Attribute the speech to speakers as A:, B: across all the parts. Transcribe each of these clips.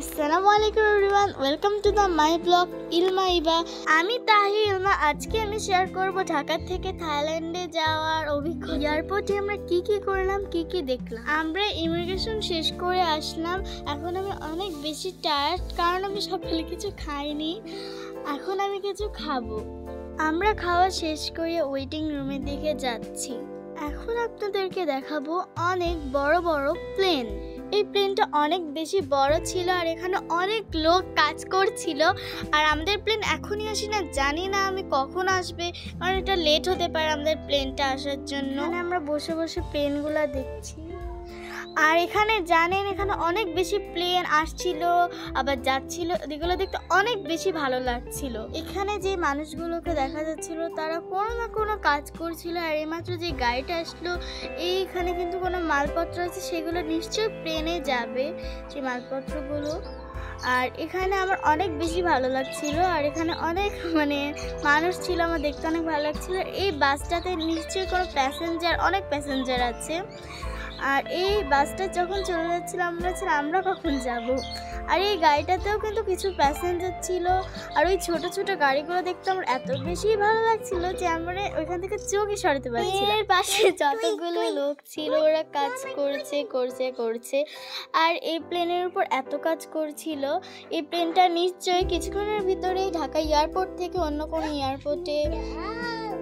A: আসসালামু আলাইকুম everyone, welcome to the my blog Ilma Iba. আমি তাহি ইলমা। আজকে আমি শেয়ার করব ঢাকা থেকে থাইল্যান্ডে যাওয়ার অভিজ্ঞতা। এয়ারপোর্টে আমরা কি কি করলাম, কি কি দেখলাম। আমরা ইমিগ্রেশন শেষ করে আসলাম। এখন আমি অনেক বেশি টায়ার্ড, কারণ আমি সকালে কিছু খাইনি। এখন আমি কিছু খাবো। আমরা খাওয়া শেষ করে ওয়েটিং রুমের দিকে যাচ্ছি। এখন আপনাদেরকে দেখাবো অনেক বড় বড় প্লেন। এই প্লেনটা অনেক বেশি বড় ছিল আর এখানে অনেক লোক কাজ করছিল। আর আমাদের প্লেন এখনই আসে না, জানি না আমি কখন আসবে, কারণ এটা লেট হতে পারে আমাদের প্লেনটা আসার জন্য। আমরা বসে বসে প্লেনগুলো দেখছি। আর এখানে জানেন, এখানে অনেক বেশি প্লেন আসছিল আবার যাচ্ছিল, এগুলো দেখতে অনেক বেশি ভালো লাগছিল। এখানে যে মানুষগুলোকে দেখা যাচ্ছিল তারা কোনো না কোনো কাজ করছিল। আর এইমাত্র যে গাড়িটা আসলো, এইখানে কিন্তু কোনো মালপত্র আছে, সেগুলো নিশ্চয়ই প্লেনে যাবে, সেই মালপত্রগুলো। আর এখানে আমার অনেক বেশি ভালো লাগছিল। আর এখানে অনেক মানুষ ছিল, আমার দেখতে অনেক ভালো লাগছিল। এই বাসটাতে নিশ্চয়ই কোনো অনেক প্যাসেঞ্জার আছে। আর এই বাসটা যখন চলে যাচ্ছিলাম আমরা কখন যাব। আর এই গাড়িটাতেও কিন্তু কিছু প্যাসেঞ্জার ছিল। আর ওই ছোট ছোট গাড়িগুলো দেখতে আমার এত বেশি ভালো লাগছিল যে আমরা ওইখান থেকে চোখই সরাতে পারছি। এর পাশে যতগুলো লোক ছিল ওরা কাজ করছে। আর এই প্লেনের উপর এত কাজ করছিল। এই প্লেনটা নিশ্চয়ই কিছুক্ষণের ভিতরেই ঢাকা এয়ারপোর্ট থেকে অন্য কোনো এয়ারপোর্টে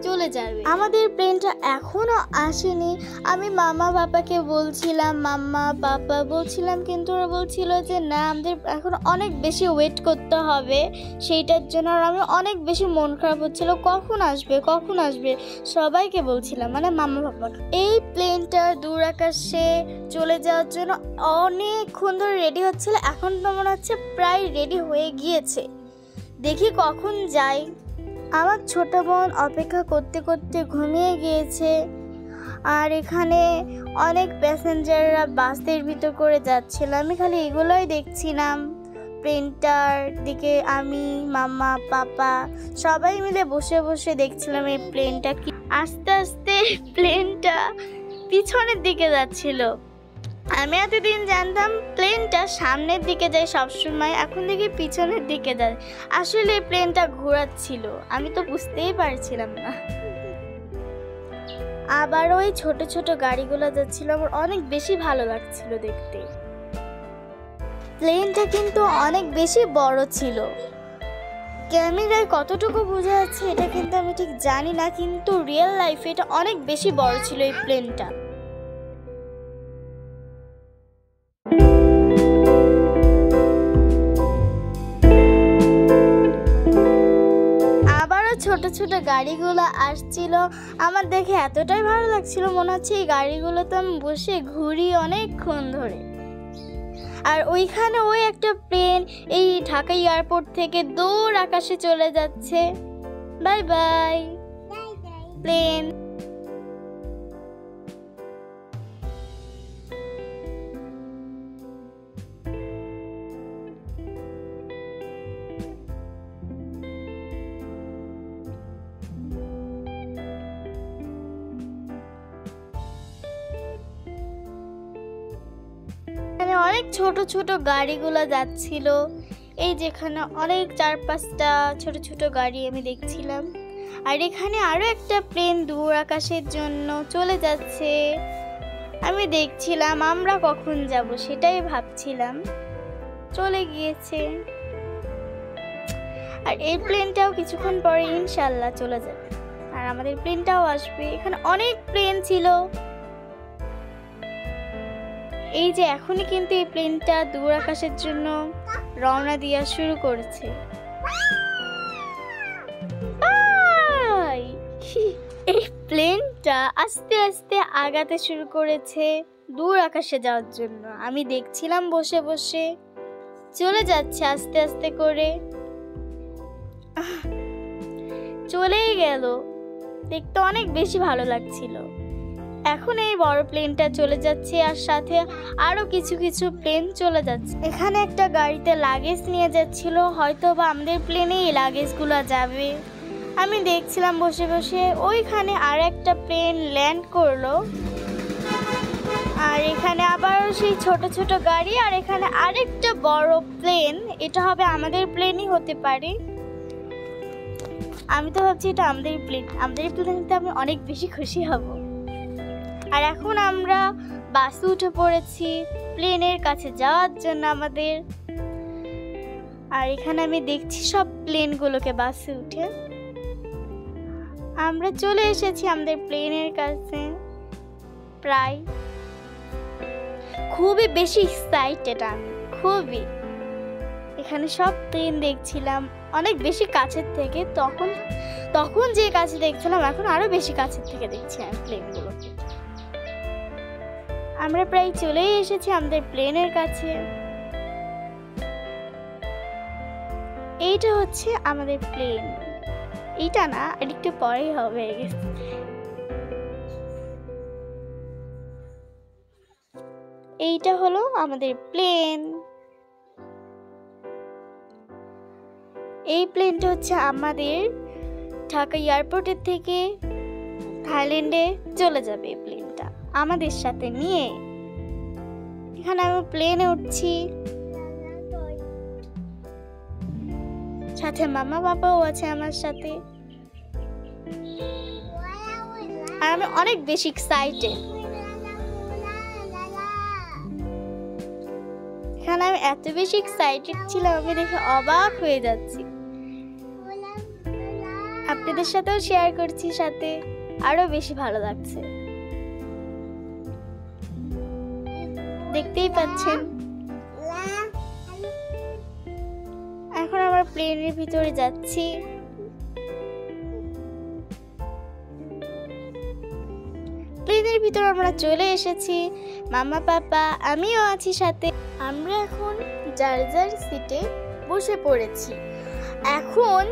A: চলে যাবে। আমাদের প্লেনটা এখনো আসেনি। আমি মামা পাপাকে বলছিলাম, মাম্মা পাপা বলছিলাম, কিন্তু ওরা বলছিল যে না, আমাদের এখন অনেক বেশি ওয়েট করতে হবে সেইটার জন্য। আর আমি অনেক বেশি মন খারাপ হচ্ছিল, কখন আসবে সবাইকে বলছিলাম, মামা পাপাকে। এই প্লেনটা দূর আকাশে চলে যাওয়ার জন্য অনেকক্ষণ ধরে রেডি হচ্ছিল। এখন তো মনে হচ্ছে প্রায় রেডি হয়ে গিয়েছে, দেখি কখন যাই। আমার ছোট বোন অপেক্ষা করতে করতে ঘুমিয়ে গিয়েছে। আর এখানে অনেক প্যাসেঞ্জাররা বাসের ভিতর করে যাচ্ছিল। আমি খালি এগুলোই দেখছিলাম। প্লেনটার দিকে আমি, মামা, পাপা সবাই মিলে বসে বসে দেখছিলাম এই প্লেনটা কি। আস্তে আস্তে প্লেনটা পিছনের দিকে যাচ্ছিল। আমি এতদিন জানতাম প্লেনটা সামনের দিকে যায় সবসময়, এখন দেখি পিছনের দিকে যায়। আসলে প্লেনটা ঘোরাচ্ছিল, আমি তো বুঝতেই পারছিলাম না। আবার ওই ছোট ছোট গাড়িগুলো যাচ্ছিল, আমার অনেক বেশি ভালো লাগছিল দেখতে। প্লেনটা কিন্তু অনেক বেশি বড় ছিল। ক্যামেরায় কতটুকু বোঝা যাচ্ছে এটা কিন্তু আমি ঠিক জানি না, কিন্তু রিয়েল লাইফে এটা অনেক বেশি বড় ছিল এই প্লেনটা। ছোট ছোট গাড়িগুলো আসছিল, আমার দেখে এতটাই ভালো লাগছিল, মনে হচ্ছে এই গাড়িগুলোতে আমি বসে ঘুরি অনেকক্ষণ ধরে। আর ওইখানে ওই একটা প্লেন এই ঢাকা এয়ারপোর্ট থেকে দূর আকাশে চলে যাচ্ছে। Bye bye plane. অনেক ছোট ছোট গাড়িগুলো যাচ্ছিল। এই যেখানে অনেক 4-5টা ছোট ছোট গাড়ি আমি দেখছিলাম। আর এখানে আরো একটা প্লেন দূর আকাশের জন্য চলে যাচ্ছে। আমি দেখছিলাম আমরা কখন যাব, সেটাই ভাবছিলাম। চলে গিয়েছে। আর এই প্লেনটাও কিছুক্ষণ পরে ইনশাআল্লাহ চলে যাবে। আর আমাদের প্লেনটাও আসবে। এখানে অনেক প্লেন ছিল। এই যে এখনই কিন্তু এই প্লেনটা দূর আকাশের জন্য রওনা দেওয়া শুরু করেছে। এই প্লেনটা আস্তে আস্তে আগাতে শুরু করেছে দূর আকাশে যাওয়ার জন্য। আমি দেখছিলাম বসে বসে, চলে যাচ্ছে আস্তে আস্তে করে, চলেই গেল। দেখতে অনেক বেশি ভালো লাগছিল। এখন এই বড় প্লেনটা চলে যাচ্ছে, আর সাথে আরো কিছু কিছু প্লেন চলে যাচ্ছে। এখানে একটা গাড়িতে লাগেজ নিয়ে যাচ্ছিল, হয়তো বা আমাদের প্লেনে এই লাগেজগুলো যাবে। আমি দেখছিলাম বসে বসে। ওইখানে আর একটা প্লেন ল্যান্ড করলো। আর এখানে আবার সেই ছোট ছোট গাড়ি, আর এখানে আরেকটা বড় প্লেন। প্লেন, এটা হবে আমাদের প্লেনই হতে পারে। আমি তো ভাবছি এটা আমাদের প্লেন নিতে আমি অনেক বেশি খুশি হব। আর এখন আমরা বাসে উঠে পড়েছি প্লেনের কাছে যাওয়ার জন্য আমাদের। আর এখানে আমি দেখছি সব প্লেনগুলোকে বাসে উঠে। আমরা চলে এসেছি আমাদের প্লেনের কাছে প্রায়। খুবই বেশি এক্সাইটেড আমি, খুবই। এখানে সব প্লেন দেখছিলাম অনেক বেশি কাছের থেকে। তখন যে কাছে দেখছিলাম এখন আরো বেশি কাছের থেকে দেখছি আমি প্লেনগুলোকে। আমরা প্রায় চলেই এসেছি আমাদের প্লেনের কাছে। এইটা হচ্ছে আমাদের প্লেন। এইটা না, একটু পরেই হবে। এইটা হলো আমাদের প্লেন। এই প্লেনটা হচ্ছে আমাদের ঢাকা এয়ারপোর্টের থেকে থাইল্যান্ডে চলে যাবে। এই প্লেনটা আমাদের সাথে নিয়ে। এখানে আমি প্লেনে উঠছি, সাথে মামা বাবাও আছে আমার সাথে। আর আমি অনেক বেশি এক্সাইটেড। এখানে আমি এত বেশি এক্সাইটেড ছিলাম, আমি দেখে অবাক হয়ে যাচ্ছি। আপনাদের সাথেও শেয়ার করছি, সাথে আরো বেশি ভালো লাগছে। দেখতেই পাচ্ছেন। এখন আমরা প্লেনের ভিতরে যাচ্ছি। প্লেনের ভিতরে আমরা চলে এসেছি, মামা পাপা আমিও আছি সাথে। আমরা এখন যার যার সিটে বসে পড়েছি। এখন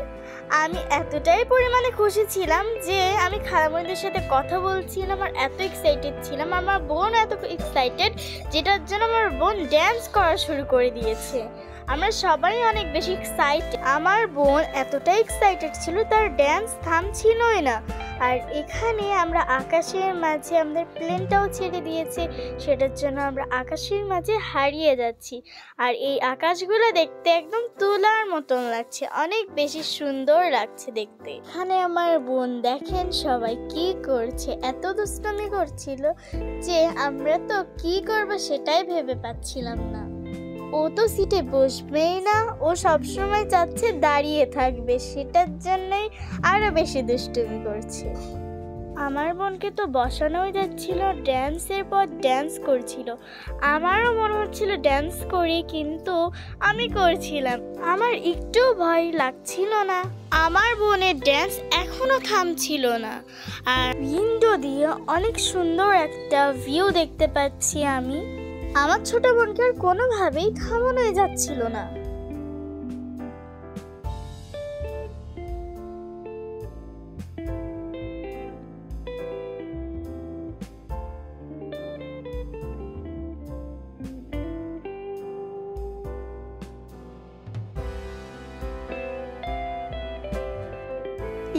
A: আমি এতটাই পরিমাণে খুশি ছিলাম যে আমি খালামণিদের সাথে কথা বলছিলাম আর এত এক্সাইটেড ছিলাম। আমার বোন এত এক্সাইটেড, যেটার জন্য আমার বোন ড্যান্স করা শুরু করে দিয়েছে। আমরা সবাই অনেক বেশি এক্সাইটেড। আমার বোন এতটাই এক্সাইটেড ছিল, তার ড্যান্স থামছিলই না। আর এখানে আমরা আকাশের মাঝে আমাদের প্লেনটাও ছেড়ে দিয়েছে, সেটার জন্য আমরা আকাশের মাঝে হারিয়ে যাচ্ছি। আর এই আকাশগুলো দেখতে একদম তুলার মতন লাগছে, অনেক বেশি সুন্দর লাগছে দেখতে। এখানে আমার বোন দেখেন সবাই কি করছে, এত দুষ্টামি করছিল যে আমরা তো কি করব সেটাই ভেবে পাচ্ছিলাম না। ও তো সিটে বসবেই না, ও সবসময় চাচ্ছে দাঁড়িয়ে থাকবে, সেটার জন্যই আরো বেশি দুষ্টুমি করছে। আমার বোনকে তো বসানোই যাচ্ছিল, ড্যান্সের পর ড্যান্স করছিল। আমারও মনে হচ্ছিল ড্যান্স করি, কিন্তু আমি করছিলাম। আমার একটু ভয় লাগছিল না। আমার বোনের ড্যান্স এখনো থামছিল না। আর উইন্ডো দিয়ে অনেক সুন্দর একটা ভিউ দেখতে পাচ্ছি আমি। আমার ছোট বোনকে আর কোনোভাবেই থামানোই যাচ্ছিল না।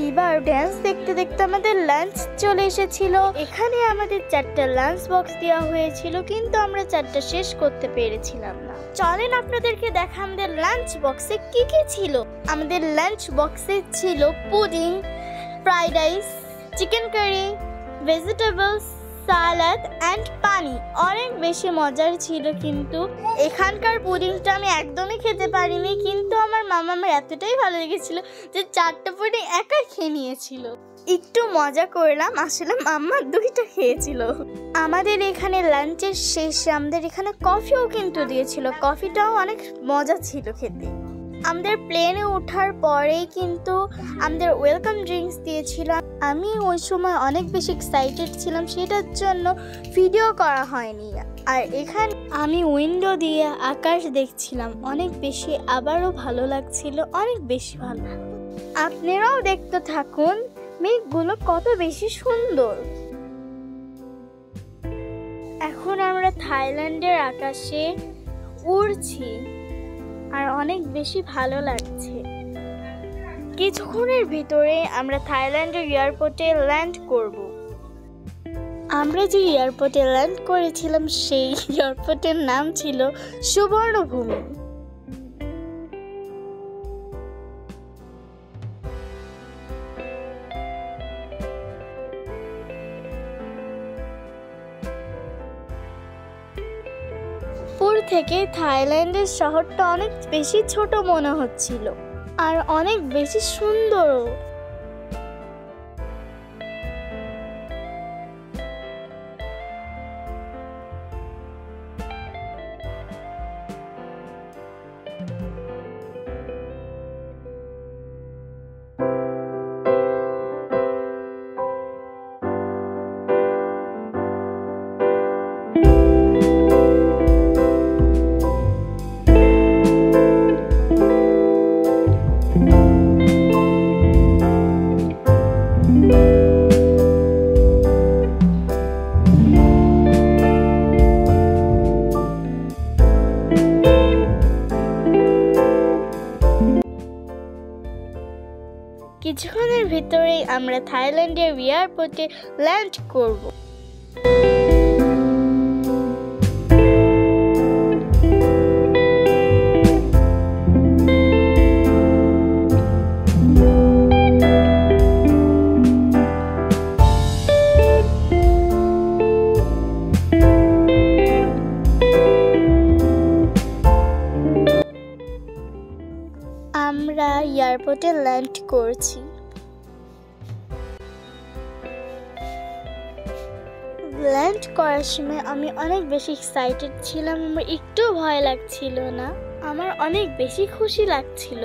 A: এবার ড্যান্স দেখতে দেখতে আমাদের লাঞ্চ চলে এসেছিল। এখানে আমাদের 4টা লাঞ্চ বক্স দেওয়া হয়েছিল, কিন্তু আমরা 4টা শেষ করতে পেরেছিলাম না। চলেন আপনাদেরকে দেখা আমাদের লাঞ্চ বক্সে কি কি ছিল। আমাদের লাঞ্চ বক্সে ছিল pudding, fried rice, chicken curry, vegetables, salad and পানি। অনেক বেশি মজার ছিল, কিন্তু এখানকার পুডিংটা আমি একদমই খেতে পারিনি। কিন্তু আমার মামা আমার এতটাই ভালো লেগেছিল যে 4টা পুডিং একাই খেয়ে নিয়েছিল। একটু মজা করলাম, আসলে মাম্মা 2টা খেয়েছিল। আমাদের এখানে লাঞ্চের শেষে আমাদের এখানে কফিও কিন্তু দিয়েছিল, কফিটাও অনেক মজা ছিল খেতে। আমাদের প্লেনে ওঠার পরেই কিন্তু আমাদের ওয়েলকাম ড্রিঙ্কস দিয়েছিল। আমি ওই সময় অনেক বেশি এক্সাইটেড ছিলাম, সেটার জন্য ভিডিও করা হয়নি। আর এখানে আমি উইন্ডো দিয়ে আকাশ দেখছিলাম, অনেক বেশি, আবারও ভালো লাগছিল, অনেক বেশি ভালো। আপনারাও দেখতে থাকুন মেঘগুলো কত বেশি সুন্দর। এখন আমরা থাইল্যান্ডের আকাশে উড়ছি আর অনেক বেশি ভালো লাগছে। কিছুক্ষণের ভিতরে আমরা থাইল্যান্ডের এয়ারপোর্টে ল্যান্ড করব। আমরা যে এয়ারপোর্টে ল্যান্ড করেছিলাম সেই এয়ারপোর্টের নাম ছিল সুবর্ণভূমি। থেকে থাইল্যান্ডের শহরটা অনেক বেশি ছোট মনে হচ্ছিল আর অনেক বেশি সুন্দরও। কিছুক্ষণের ভিতরেই আমরা থাইল্যান্ডের এয়ারপোর্টে ল্যান্ড করব। আমরা এয়ারপোর্টে ল্যান্ড করছি। ল্যান্ড করার সময় আমি অনেক বেশি এক্সাইটেড ছিলাম, আমার একটু ভয় লাগছিল না, আমার অনেক বেশি খুশি লাগছিল।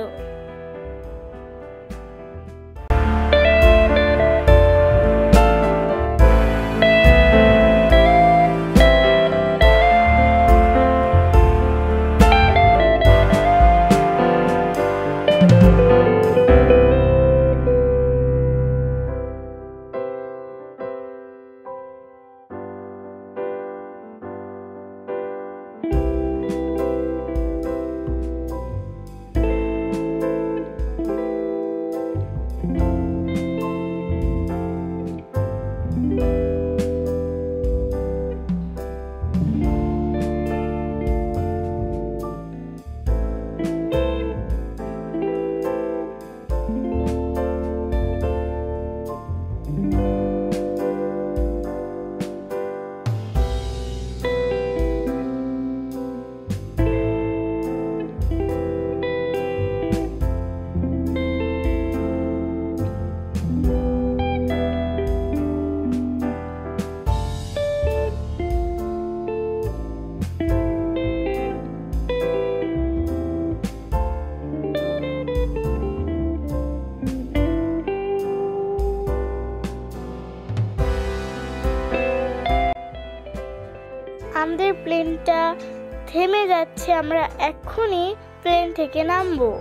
A: আমাদের প্লেনটা থেমে যাচ্ছে, আমরা এক্ষুনি প্লেন থেকে নামবো।